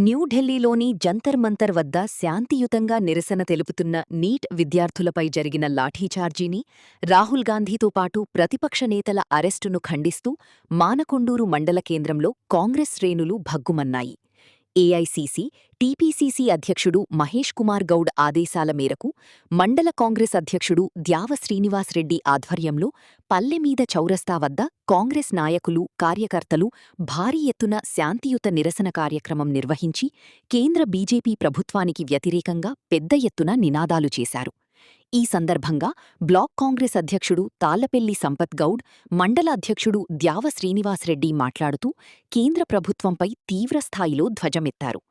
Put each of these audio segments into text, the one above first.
న్యూఢిల్లీలోని జంతర్ మంతర్ వద్ద శాంతియుతంగా నిరసన తెలుపుతున్న నీట్ విద్యార్థులపై జరిగిన లాఠీచార్జీని, రాహుల్ గాంధీతో పాటు ప్రతిపక్ష నేతల అరెస్టును ఖండిస్తూ మానకొండూరు మండల కేంద్రంలో కాంగ్రెస్ శ్రేణులు భగ్గుమన్నాయి. ఏఐసీసీ, టీపీసీసీ అధ్యక్షుడు మహేష్ కుమార్ గౌడ్ ఆదేశాల మేరకు మండల కాంగ్రెస్ అధ్యక్షుడు ద్యావ శ్రీనివాస్రెడ్డి ఆధ్వర్యంలో పల్లెమీద చౌరస్తా వద్ద కాంగ్రెస్ నాయకులు, కార్యకర్తలు భారీ ఎత్తున శాంతియుత నిరసన కార్యక్రమం నిర్వహించి కేంద్ర బీజేపీ ప్రభుత్వానికి వ్యతిరేకంగా పెద్ద ఎత్తున నినాదాలు చేశారు. ఈ సందర్భంగా బ్లాక్ కాంగ్రెస్ అధ్యక్షుడు తాళ్లపెల్లి సంపత్ గౌడ్, మండల అధ్యక్షుడు ద్యావ శ్రీనివాస్రెడ్డి మాట్లాడుతూ కేంద్ర ప్రభుత్వంపై తీవ్రస్థాయిలో ధ్వజమెత్తారు.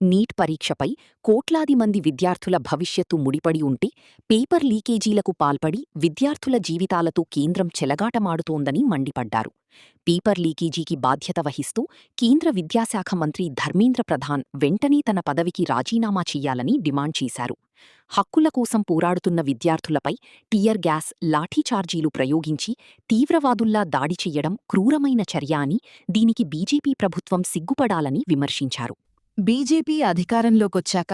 నీట్ పరీక్షపై కోట్లాది మంది విద్యార్థుల భవిష్యత్తు ముడిపడి ఉంటే పేపర్ లీకేజీలకు పాల్పడి విద్యార్థుల జీవితాలతో కేంద్రం చెలగాటమాడుతోందని మండిపడ్డారు. పేపర్ లీకేజీకి బాధ్యత వహిస్తూ కేంద్ర విద్యాశాఖ మంత్రి ధర్మేంద్ర ప్రధాన్ వెంటనే తన పదవికి రాజీనామా చెయ్యాలని డిమాండ్ చేశారు. హక్కుల కోసం పోరాడుతున్న విద్యార్థులపై టియర్ గ్యాస్, లాఠీచార్జీలు ప్రయోగించి తీవ్రవాదుల్లా దాడి చెయ్యడం క్రూరమైన చర్య అని, దీనికి బీజేపీ ప్రభుత్వం సిగ్గుపడాలని విమర్శించారు. బీజేపీ అధికారంలోకొచ్చాక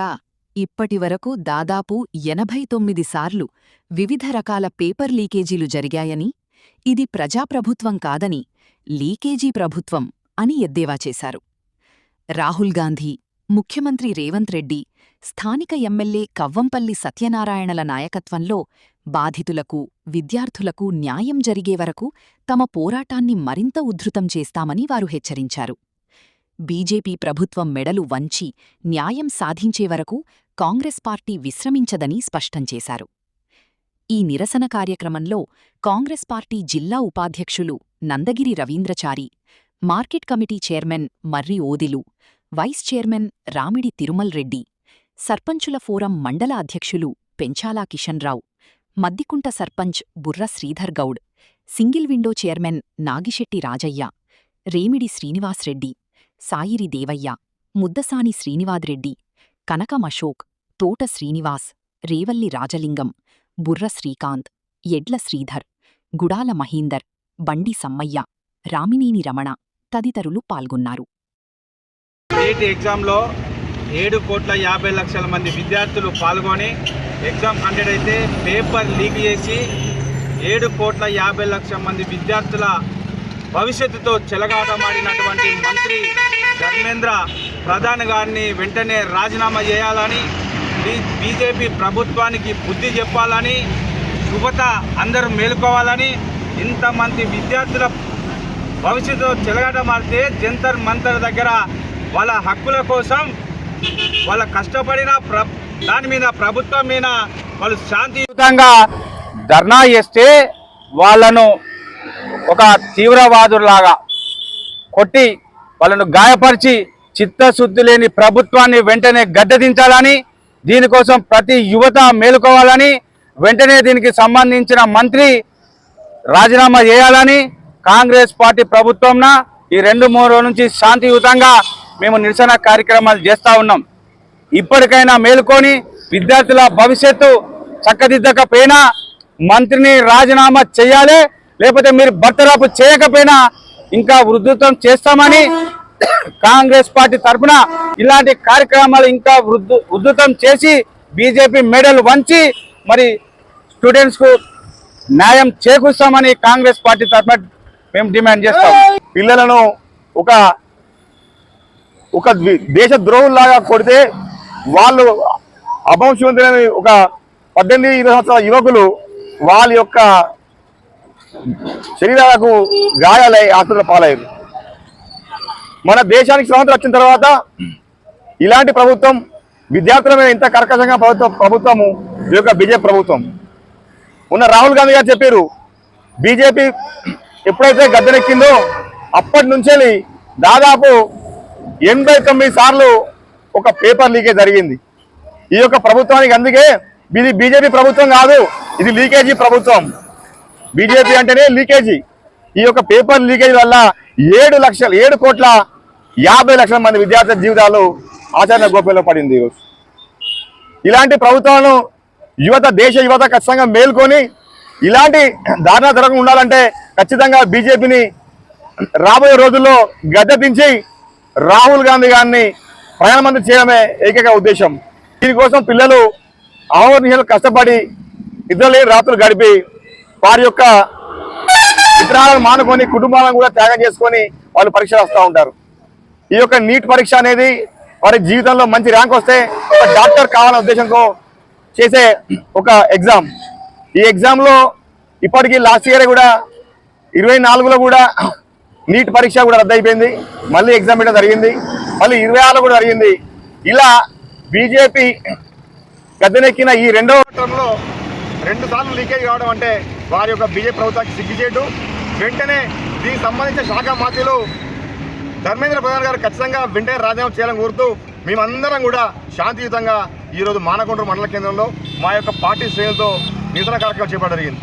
ఇప్పటివరకు దాదాపు 89 సార్లు వివిధ రకాల పేపర్ లీకేజీలు జరిగాయని, ఇది ప్రజాప్రభుత్వం కాదని, లీకేజీ ప్రభుత్వం అని ఎద్దేవా చేశారు. రాహుల్ గాంధీ, ముఖ్యమంత్రి రేవంత్ రెడ్డి, స్థానిక ఎమ్మెల్యే కవ్వంపల్లి సత్యనారాయణల నాయకత్వంలో బాధితులకు, విద్యార్థులకు న్యాయం జరిగే వరకు తమ పోరాటాన్ని మరింత ఉధృతం చేస్తామని వారు హెచ్చరించారు. బీజేపీ ప్రభుత్వం మెడలు వంచి న్యాయం సాధించే వరకు కాంగ్రెస్ పార్టీ విశ్రమించదని స్పష్టం చేశారు. ఈ నిరసన కార్యక్రమంలో కాంగ్రెస్ పార్టీ జిల్లా ఉపాధ్యక్షులు Nandagiri Ravindrachari, market committee chairman Marri Odilu, vice chairman Ramidi Tirumal Reddy, సర్పంచుల ఫోరం మండల అధ్యక్షులు Penchala Kishanrao, Maddikunta sarpanch Burra Sridhar Goud, single window chairman Nagishetti Rajaiah, Remidi Srinivasreddy, Sairi Devaiah, Muddasani Srinivasreddy, Kanakam Ashok, Thota Srinivas, Revalli Rajalingam, బుర్ర శ్రీకాంత్, ఎడ్ల శ్రీధర్, గుడాల మహీందర్, బండి సమ్మయ్య, రామినేని రమణ తదితరులు పాల్గొన్నారు. నీట్ ఎగ్జామ్లో 7,50,00,000 మంది విద్యార్థులు పాల్గొని ఎగ్జామ్ కండక్ట్ అయితే పేపర్ లీక్ చేసి 7,50,00,000 మంది విద్యార్థుల భవిష్యత్తుతో చెలగాటమాడినటువంటి మంత్రి ధర్మేంద్ర ప్రధాన్ గారిని వెంటనే రాజీనామా చేయాలని, బీజేపీ ప్రభుత్వానికి బుద్ధి చెప్పాలని, యువత అందరూ మేలుకోవాలని, ఇంతమంది విద్యార్థుల భవిష్యత్తుతో చెలగాటమాడితే జంతర్ మంతర్ దగ్గర వాళ్ళ హక్కుల కోసం వాళ్ళ కష్టపడిన దాని మీద ప్రభుత్వం మీద వాళ్ళు శాంతియుతంగా ధర్నా చేస్తే వాళ్ళను ఒక తీవ్రవాదులాగా కొట్టి వాళ్ళను గాయపరిచి చిత్తశుద్ధి లేని ప్రభుత్వాన్ని వెంటనే గద్దెదించాలని, దీనికోసం ప్రతి యువత మేలుకోవాలని, వెంటనే దీనికి సంబంధించిన మంత్రి రాజీనామా చేయాలని కాంగ్రెస్ పార్టీ ప్రభుత్వంన ఈ 2-3 రోజుల నుంచి శాంతియుతంగా మేము నిరసన కార్యక్రమాలు చేస్తూ ఉన్నాం. ఇప్పటికైనా మేలుకొని విద్యార్థుల భవిష్యత్తు చక్కదిద్దకపోయినా మంత్రిని రాజీనామా చేయాలి, లేకపోతే మీరు బర్తరఫ్ చేయకపోయినా ఇంకా ఉధృతం చేస్తామని కాంగ్రెస్ పార్టీ తరఫున ఇలాంటి కార్యక్రమాలు ఇంకా ఉధృతం చేసి బీజేపీ మెడల్ వంచి మరి స్టూడెంట్స్కు న్యాయం చేకూర్స్తామని కాంగ్రెస్ పార్టీ తరఫున మేము డిమాండ్ చేస్తాం. పిల్లలను ఒక దేశ ద్రోహుల్లాగా కొడితే వాళ్ళు అభంశవంతులైన ఒక 18-20 సంవత్సరాల యువకులు వాళ్ళ యొక్క శరీరాలకు గాయాలై ఆసుపత్రుల పాలయ్యారు. మన దేశానికి స్వాతంత్రం వచ్చిన తర్వాత ఇలాంటి ప్రభుత్వం విద్యార్థుల మీద ఇంత కర్కశంగా ప్రభుత్వము ఈ యొక్క బీజేపీ ప్రభుత్వం ఉన్న. రాహుల్ గాంధీ గారు చెప్పారు, బీజేపీ ఎప్పుడైతే గద్దెనెక్కిందో అప్పటి నుంచే దాదాపు 89 సార్లు ఒక పేపర్ లీకేజ్ జరిగింది ఈ యొక్క ప్రభుత్వానికి. అందుకే ఇది బీజేపీ ప్రభుత్వం కాదు, ఇది లీకేజీ ప్రభుత్వం. బీజేపీ అంటేనే లీకేజీ. ఈ యొక్క పేపర్ లీకేజీ వల్ల 7,50,00,000 మంది విద్యార్థుల జీవితాలు ఆచరణ గోప్యంలో పడింది. ఈరోజు ఇలాంటి ప్రభుత్వాలను దేశ యువత ఖచ్చితంగా మేల్కొని ఇలాంటి దారుణ జరగకుండా ఉండాలంటే ఖచ్చితంగా బీజేపీని రాబోయే రోజుల్లో గద్దెదించి రాహుల్ గాంధీ గారిని ప్రధానమంత్రి చేయడమే ఏకైక ఉద్దేశం. దీనికోసం పిల్లలు అహోనిశలు కష్టపడి నిద్రలేని రాత్రులు గడిపి వారి యొక్క ఇతరాలను మానుకొని కుటుంబాలను కూడా త్యాగం చేసుకొని వాళ్ళు పరీక్ష రాస్తూ ఉంటారు. ఈ యొక్క నీట్ పరీక్ష అనేది వారి జీవితంలో మంచి ర్యాంక్ వస్తే ఒక డాక్టర్ కావాలనే ఉద్దేశంతో చేసే ఒక ఎగ్జామ్. ఈ ఎగ్జామ్లో ఇప్పటికీ లాస్ట్ ఇయర్ కూడా 24లో కూడా నీట్ పరీక్ష కూడా రద్దయిపోయింది. మళ్ళీ ఎగ్జామ్ పెట్టడం జరిగింది. మళ్ళీ 26లో కూడా జరిగింది. ఇలా బీజేపీ గద్దెనెక్కిన ఈ రెండవ టర్మ్లో 2 సార్లు లీకేజ్ కావడం అంటే వారి యొక్క బీజేపీ ప్రభుత్వానికి సిగ్గుచేటు. వెంటనే దీనికి సంబంధించిన శాఖ మంత్రులు ధర్మేంద్ర ప్రధాన్ గారు ఖచ్చితంగా వెంటనే రాజీనామా చేయాలని కోరుతూ మేమందరం కూడా శాంతియుతంగా ఈరోజు మానకొండూరు మండల కేంద్రంలో మా యొక్క పార్టీ శ్రేణులతో నిరసన కార్యక్రమం చేపట్టడం జరిగింది.